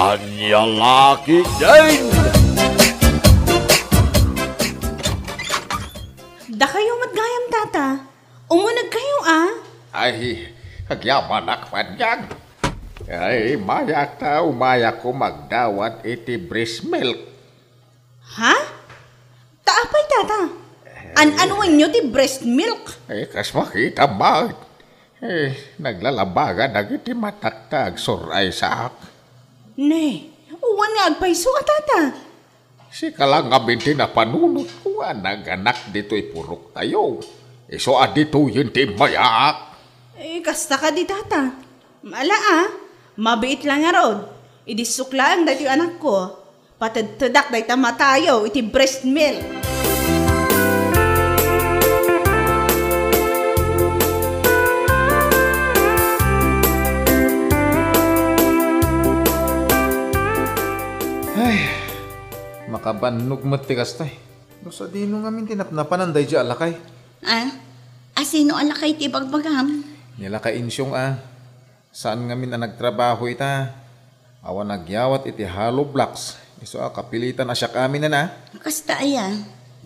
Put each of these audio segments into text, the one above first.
Kanyang laki din! Da kayo matgayam, tata. Umunag kayo, ah. Ay, agyaman akman yan. Ay, mayak na umayak ko magdawat iti breast milk. Ha? Taapay, tata. An-anuan nyo ti breast milk? Kas makita ba? Naglalabagan na iti mataktag suray sa ak. Ne, uwan nga agpaiso ka, tata. Si kalang ngabinti na panunot ko naganak dito'y purok tayo. Iso adito yun ti mayak. Kasta ka di, tata. Mala, ah. Mabiit lang nga rod. Idisukla ang dati anak ko. Patad-tadak dahi tamatayo iti breast milk. Ay, makabannog matikas tay. Sa dino nga min tinapnapan ang day di alakay. Asino alakay ti bagbagam? Nilaka insyong Saan nga min ang nagtrabaho ita? Awan nagyawat iti hollow blocks. Iso kapilitan asyak amin na. Kasta aya.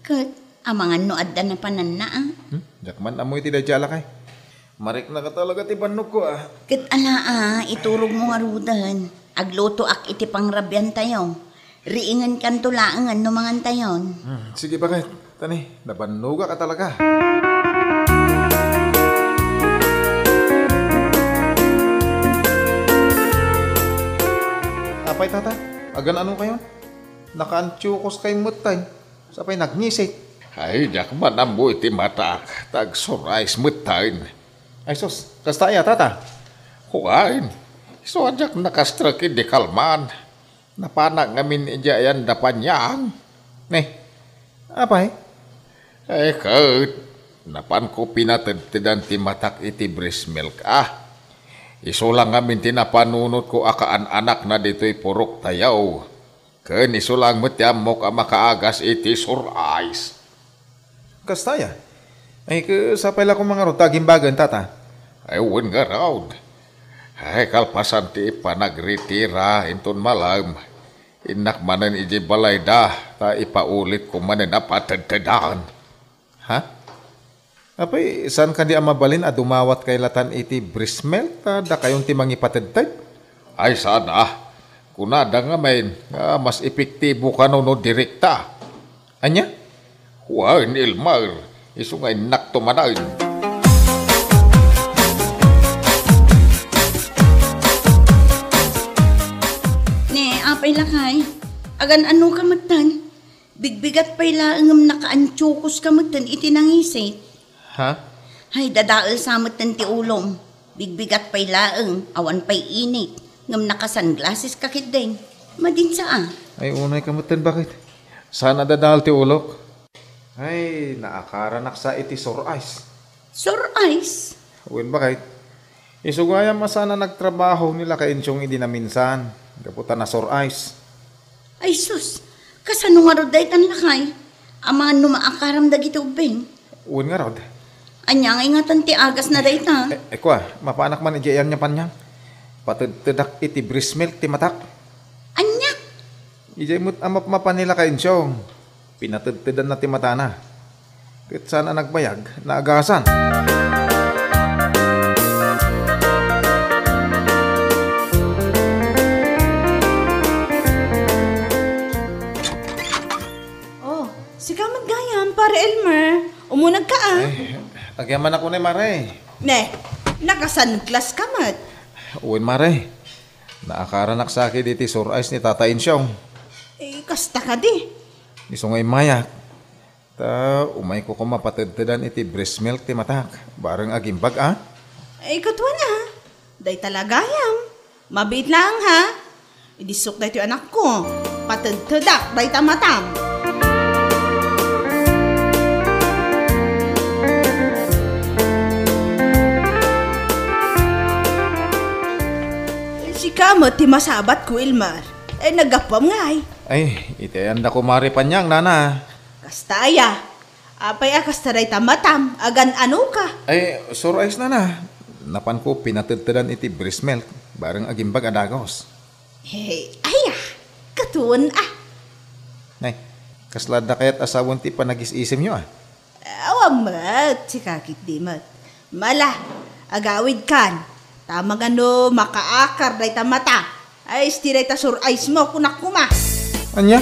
Kat, amangan no adda na panan na Jakman amoy ti day di alakay. Marik na ka talaga ti bannog ko Kat ala iturog mo nga rudan. Agluto ak iti pangrabyan tayo. Riingan kan tulaangan no mangan tayon. Sige bakit? Tani, nabannuga ka talaga. Apay tata, agan ano kayo? Nakaantyukos kay mutay. Sapay nagnisit. Ay, jakman ang mo iti matak. Tag suray smutain. Ay sus, kasta ya tata. Huwain. Iso adyak nakastrakin di kalman. Napanak ngamin ijayan dapanyang. Apay? Ay, kat. Napan ko pinatagtidan ti matak iti breast milk Iso lang ngamin tinapanunot ko akaan anak na dito'y purok tayaw. Ken iso lang matiam mo ka makaagas iti surais. Kasta ya? Ay, sapay lang kong mga rotagimbagan tata. Ay, wan nga raw. Ay, kalpasan ti panagritira inton malam. Inak manan iji balay da, ta ipaulit ko manan apatagtadaan. Ha? Apay, saan ka di mabalin a dumawat kay latan iti breast milk da kayong timang ipatagtad? Ay, sana. Kunada nga main, mas epektibo ka no direkta. Anya? Huwain ilmar, iso nga inak tumanain. Apay lakay. Agan ano ka magtan? Bigbigat pa'y laangam nakaantyukos ka magtan iti nangisit. Ha? Hay dadaal sa magtan ti ulom. Bigbigat pa'y laang, awan pa'y init. Ngam nakasunglasses ka kitdeng. Madinsa Ay unay kamutan bakit? Sana dadahal ti ulok? Ay, naakaranak sa iti sore eyes. Sore eyes? Uwin bakit? Isugayam masana nagtrabaho nila kainsyong idi na minsan. Kaputan na sore eyes. Ay sus, kasano nga rod tan lakay? Amangan numaakaram dagiti ubing. Uwin nga rod. Anya nga ingatan ti agas na dayta. Kwa, mapanak man ijayan niya panya. Patagtadak iti breast milk ti matak. Anya? Ijay mo't amap mapanila kainsyong. Pinatagtadan na ti matana. Kat sana nagbayag, naagasan. Pare Elmer, umunag ka Agyaman ako ni Mare. Ne, nakasunglass ka mat. Uwin Mare, naakaranak sa akin diti sore eyes ni Tata Insyong. Kasta ka di. Iso ngay mayak. Ta, umay ko mapatagtadan iti breast milk ti matak. Barang agimbag Katwa na. Day talagayam. Mabit lang ha. Idisok na ito anak ko. Patagtadak, day tamatam. Kamot ti masabat ko, Ilmar. Nagapam nga itianda ko Mare panyang, nana. Kastaya. Apay kastaray tamatam. Agan ano ka? Sore eyes na. Napan ko pinatagtadan iti breast milk. Barang agimbag adagos. Ay, Katuon ah. Nay, kaslad na kaya't asawon ti pa nagis-isim nyo ah. Awam mat, si kakit di mat. Mala, agawid kan. Tamang ano, makaakar day ta mata. Ay, istiray ta sur ice mo, kunak kuma. Anya?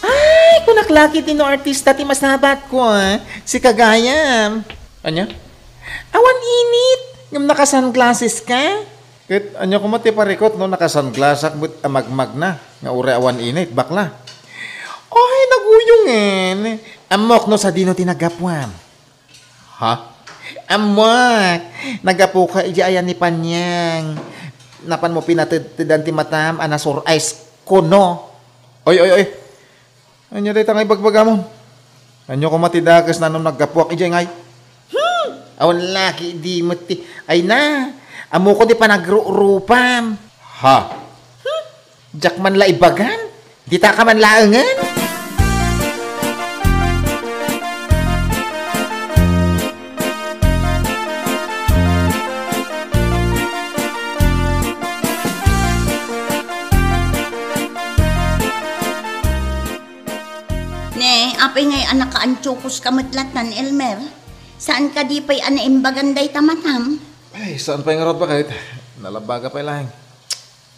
Ay, kunaklaki tino artista ti masabat ko si Kagayam. Anya? Awan init, ngam naka-sunglasses ka? Kit, anya ko mati parikot no, naka-sunglassak but amagmag na. Nga ure awan init, bakla. Ay, naguyungen. Amok no sa dino tinagapwam. Ha? Amok, nagapo ka ayan ni Panyang. Napan mo pinatitidan ti matam, anasur ice ko no. Oy, oy, oy. Anya day tangay bagbagamon. Anyo ko matidakas na nung naggapuak ijay ngay. Awan laki di mati. Ay na, amo ko di pa nagrupam. Ha? Jak man la ibagan, di ta ka man laengan. Ne, apay ngay anak ka antsukos kamatlatan, Elmer. Saan ka di pa'y anaimbaganday tamatam? Ay, saan pa yung rod ba kahit? Nalabaga pa lang.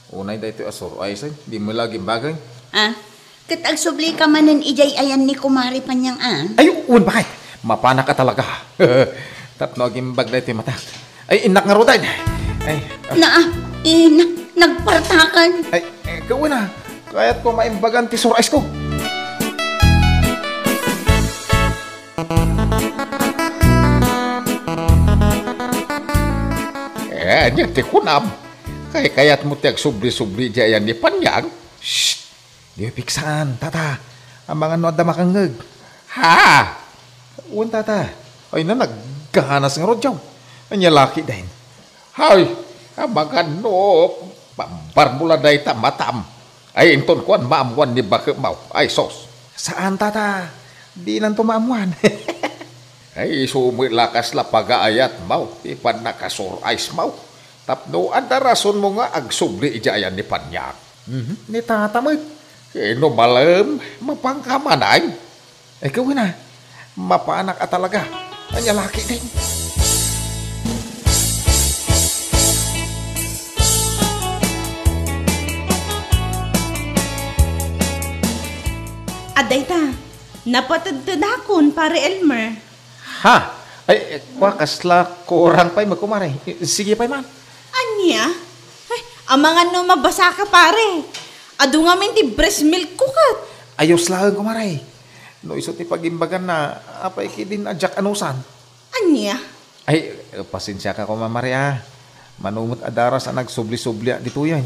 Unay da ito asor. Ay, say, di mo lagi bagay. Ah, katag subli ka manin ijay ayan ni Kumari Panyang Ay, uwan bakit? Mapana ka talaga. Tapno agimbag da ito mata. Ay, inak nga roday. Ay, Nagpartakan. ay, gawin na. Kaya't ko maimbagan ti sur ice ko. Anya ti kunam. Kayat mo ti agsubli-subli diyan ni Panyang. Shh! Di piksaan, tata. Ang mga no adda makangeg. Ha? Uwan tata. Ay na naggahanas nga rodyaw. Anya laki din. Hay, ang mga no, pambar mula dahi ta matam. Ay inton kuan maamuan ni Bakemaw. Ay sos. Saan tata? Di nan tumaamuan. Ay sumit lakas la pagaayat mau. Ipan nakasur ice mau. Tapno anda rason mo nga agsubli ijayan ni Panyang. Ni tatamit. Kino malam, mapangkamanay. Ay gawin na. Mapaanak at talaga. Anya laki din. Aday ta, napatadadakon pare Elmer. Ha? Ay, kasla kurang pa'y magkumari. Sige pa'y man. Anya? Ay, ang mga no mabasa ka pare. Ado nga min ti breast milk kukat. Ayos lang kumari. No iso ti pagimbagan na apay kidin adjak anusan. Anya? Ay, pasensya ka ko Maria. Manumot adaras ang nagsubli-subli dito yan.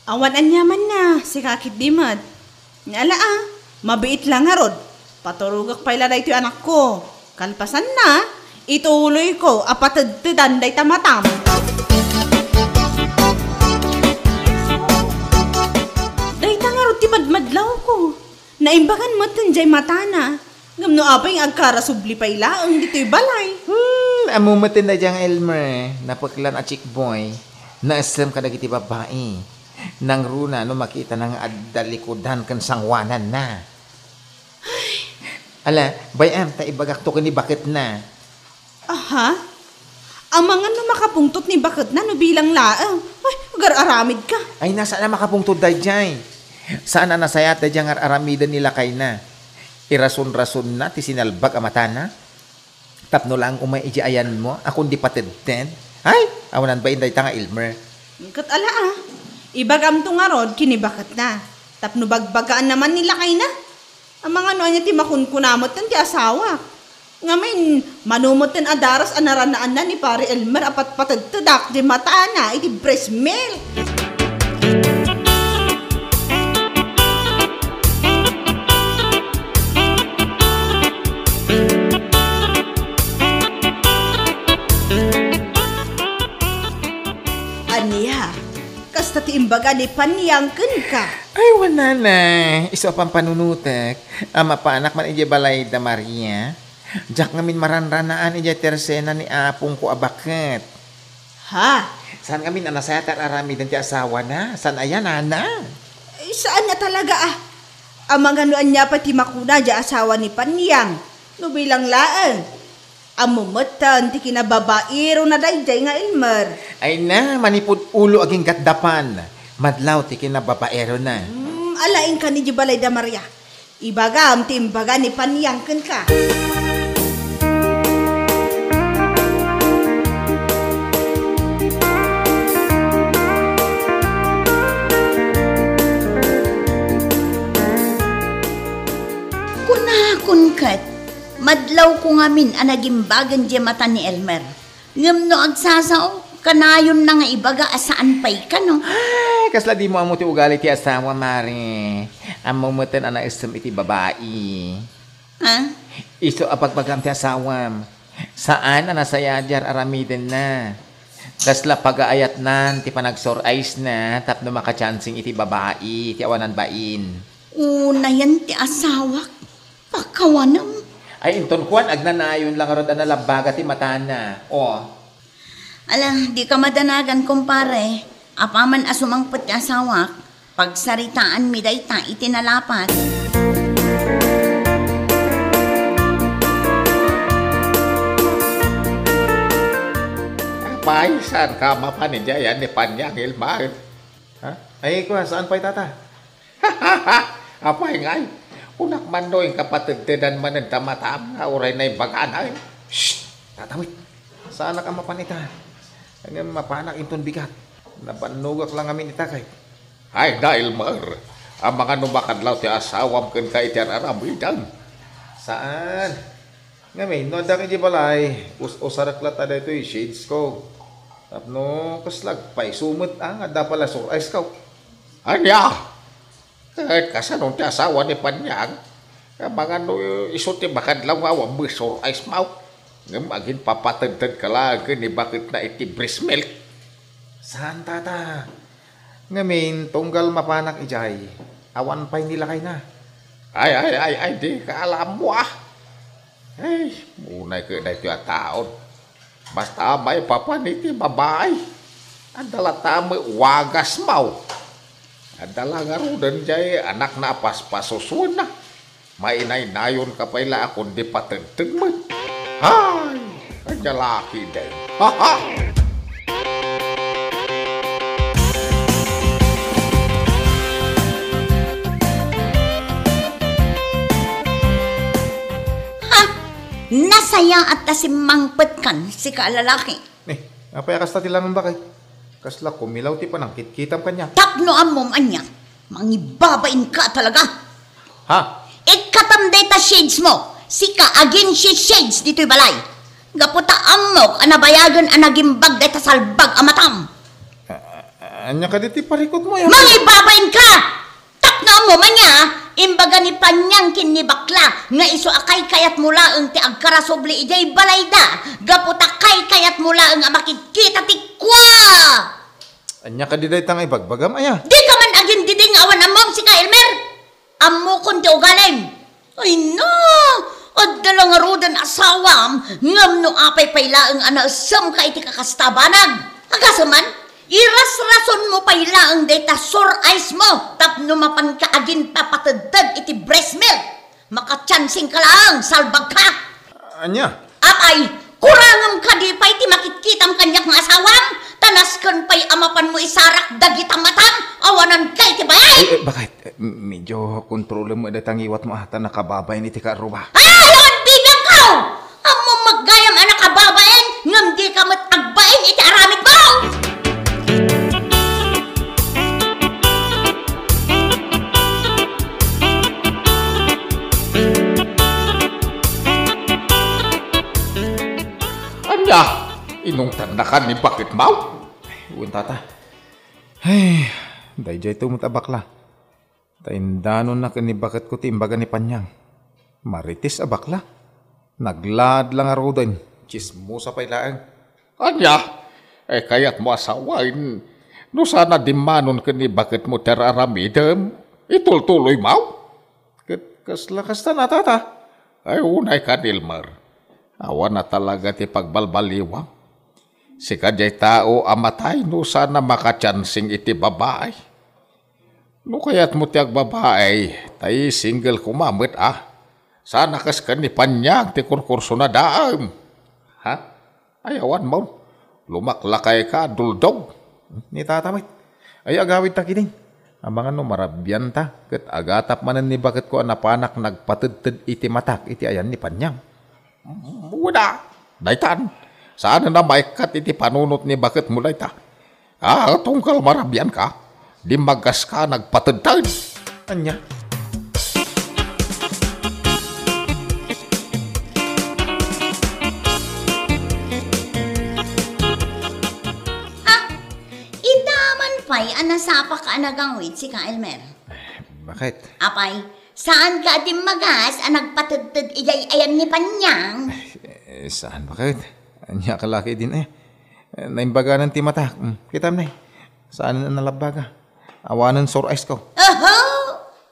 Awan anya man na, si kakit dimad. Nyala mabiit lang nga rod. Paturugak pa ila ito anak ko. Kalpasan na, ituloy ko apatadtidan day tamatam. Day nga rod ti madmadlaw ko. Naimbagan mo tanjay matana. Ngamno apay ang agkarasubli pa ila ang dito'y balay. Amumatin na diyang Elmer, napaklan at chick boy, naasam ka na kiti babae. Nang runa no makita ng adalikodan kan sangwanan na. Ala, bayam, taibagak to ni bakit na. Aha? Ang mga no makapungtot ni bakit na no bilang laang. Ay, mag-araramid ka. Ay, nasa na makapungtod day jay. Saan na nasayat day diyang aramidan nila kay na. Irason-rason na, ti sinalbag amatana. Tapno lang umay ijiayan mo, akong di patedten. Ay, awanan ba inday tanga Elmer? Kat ala ibagam to nga rod, kinibakit na. Tapno bagbagaan naman nila kay na. Ang mga ano niya ti makunkunamot ti asawa. Nga may manumot tin adaras anaranaan na ni pare Elmer apat patagtadak di mata na iti breast milk. Aniya, kasta ti imbaga ni Panyangken ka. Ay, wala na. Iso pang panunutek. Ama pa anak man ije balay da Maria. Jak ngamin maranranaan ije tersena ni apong ko abaket. Ha? Saan kami nanasaya at arami din ti asawa na? Saan ayan, ana? Saan na talaga Ang mga nuan niya pati makuna di asawa ni Panyang. No bilang laeng. Amumutan ti kinababairo na dayjay nga Elmer. Ay na, manipod ulo aging gatdapan. Madlaw ti kinababaero na. Alain ka ni Balay da Maria. Ibagam ti imbaga ni Panyangken ka. Kunkat, madlaw ko ngamin anagimbagan di mata ni Elmer. Ngam no agsasaw, kanayon na nga ibaga asaan pa'y ka no? Ay, kasla di mo amo ti ugali ti asawa, Mari. Amo mo ten anak isem iti babae. Ha? Iso apagbagam ti asawam. Saan na nasayadyar aramiden na. Kasla pagaayat nan ti panagsorais na tapno makachansing iti babae ti awanan bain. Una yan ti asawak. Pakawanam. Ay, inton kuan, agnanayon lang arod na labaga ti matana. O. Ala, di ka madanagan, kumpare. Apaman asumangpot ti asawak, pagsaritaan mi dayta itinalapat. Apay, saan ka mapaninjayan ni Panyang Elmar? Ha? Ay, kuan, saan pa'y tata? Apay ngay. Unak man no yung kapatid tinan man ang tamatam nga uray na yung baganay. Shh! Tatawit. Saan na ka mapanita? Ang mapanak inton bigat. Napanugak lang amin itakay. Ay dahil mar, ang mga numakadlaw ti asawam ken ka itian aramidan. Saan? Ngamin, no adak iti balay. Usaraklat ada ito yung shades ko. Tapno, kaslag pa'y sumot ang ada pala surais ko. Anya! Kahit kasanong ti asawa ni Panyang, ang mga no isuti makadlaw nga awang bisor ice mouth. Ngam agin papatagtag ka lang ni bakit na iti breast milk. Saan tata? Ngamin, tunggal mapanak ijay. Awan pa'y nilakay na. Ay, di ka alam mo Ay, munay ka na ito yung taon. Basta may papaniti babae. Ang dalata mo wagas mau. Ang dalaga rodan jay anak na paspasosun na. Mainay nayon ka pala akong di patagtag mo. Ay, ang lalaki din. Ha ha! Nasaya at tasimangpet kan si kaalalaki. Apay kasta ti lamang bakay. Kasla kumilaw ti panangkit kitam kanya. Tapno amom anya. Mangibabain ka talaga. Ha? Ikatamday ta shades mo. Sika agin si shades dito'y balay. Gaputa amok anabayagan anagimbag day ta salbag amatam. Anya ka diti parikot mo yan. Mangibabain ka! Tapno amom anya. Imbaga ni Panyang ni bakla nga iso akay kayat mula ang ti agkarasobli ijay balayda gaputa kay kayat mula ang makikita ti kwa. Anya ka diday tang ibagbagam aya. Di ka man agin diding awan amom si ka Elmer. Ammo kon ti ugalim. Ay no, adala nga rodan asawam ngam no apay payla ang anasam ka iti kakastabanag. Agasaman iras-rason mo payla ang data sore eyes mo tapno mapan ka agin papatagdag iti breast milk. Makachansing ka lang, salbag ka. Anya? Apay, kurangam ka di pa'y ti makitkitam kanyak ng asawam. Tanaskan pa'y amapan mo isarak dagitang matang. Awanan kay ti bayay. Bakit? Medyo kontrole mo datang iwat mo ata nakababay ni ti karuba. Ayawan bigang ka! Amo maggayam anak kababain ngam di ka matagbain iti aramid mo. Anya! Inong tandakan ni bakit mau? Uwan tata. Ay, dayjay tumot abakla. Taindanon na kani bakit ko timbaga ni Panyang. Maritis abakla. Naglad lang arodan. Chismosa pa'y laang. Anya! Kaya't mo asawain. No sana dimanon ka ni bakit mo teraramidam. Itultuloy mau. Kaslakas na tata. Ay unay ka Nilmar. Awan na talaga ti pagbalbaliwang. Si kadyay tao amatay no sana makatyansing iti babae. No kaya't mo tiyag babae, tayo single kumamit Sana kas ka ni Panyag ti kurkurso na daam. Ha? Ayawan mo. Lumaklakay ka, duldog. Ni tatamit. Ay agawid ta kining. Abangan no marabyan ta. Kat agatap manan ni bakit ko anapanak nagpatudtud iti matak iti ayan ni Panyang. Wala. Daytan. Saan na maikat iti panunot ni bakit mo dayta? Tungkal marabyan ka. Di magas ka nagpatudtad. Anya? Apay, anasapa ka anagangwit si ka Elmer. Bakit? Apay, saan ka din magas ang nagpatudtod ijay ayan ni Panyang? Saan bakit? Anya kalaki din naimbaga ng timata. Kita mo na Saan na nalabaga? Awanan sore eyes ko. Aha!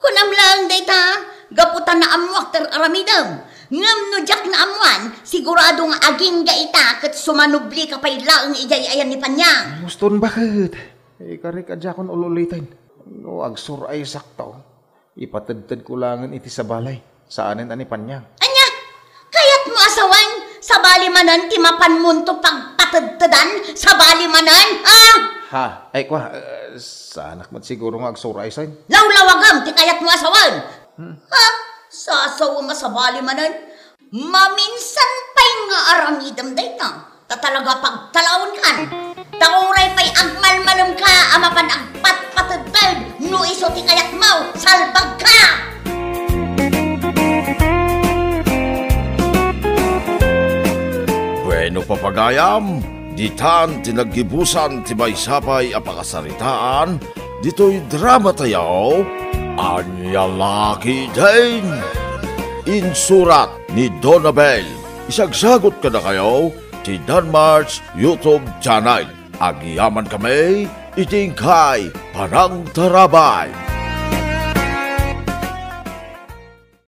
Kunam lang dayta. Gaputan na amwak ter aramidam. Ngam no jak na amuan, sigurado nga aging gaita kat sumanubli ka pa'y laang ijay ayan ni Panyang. Muston bakit? Kari ka dyan kong ululitin. No, agsur ay sakto. Ipatadtad ko langan iti sa balay. Saanin ani Panyang? Anya, kaya't mo asawan sa balimanan ti mapanmunto pagpatadtadan sa balimanan, Ha? Ay kwa, sanak mat siguro nga agsur ay sain. Lawlawagam ti kayat mo asawan. Ha? Sasawa nga sa balimanan? Maminsan pa'y nga aramidam dayta. Tatalaga pagtalawon kan. Tauray pa'y agmalmalom ka amapan agpatpatadtad. No iso ti kayat mo, salbag ka! Bueno papagayam, ditan tinaggibusan ti maysapay apakasaritaan, dito'y drama tayaw, Anya Laki Din. Insurat ni Donabel. Isagsagot ka na kayo ti Danmar's YouTube channel. Agyaman kami, itingkay Parang Tarabay.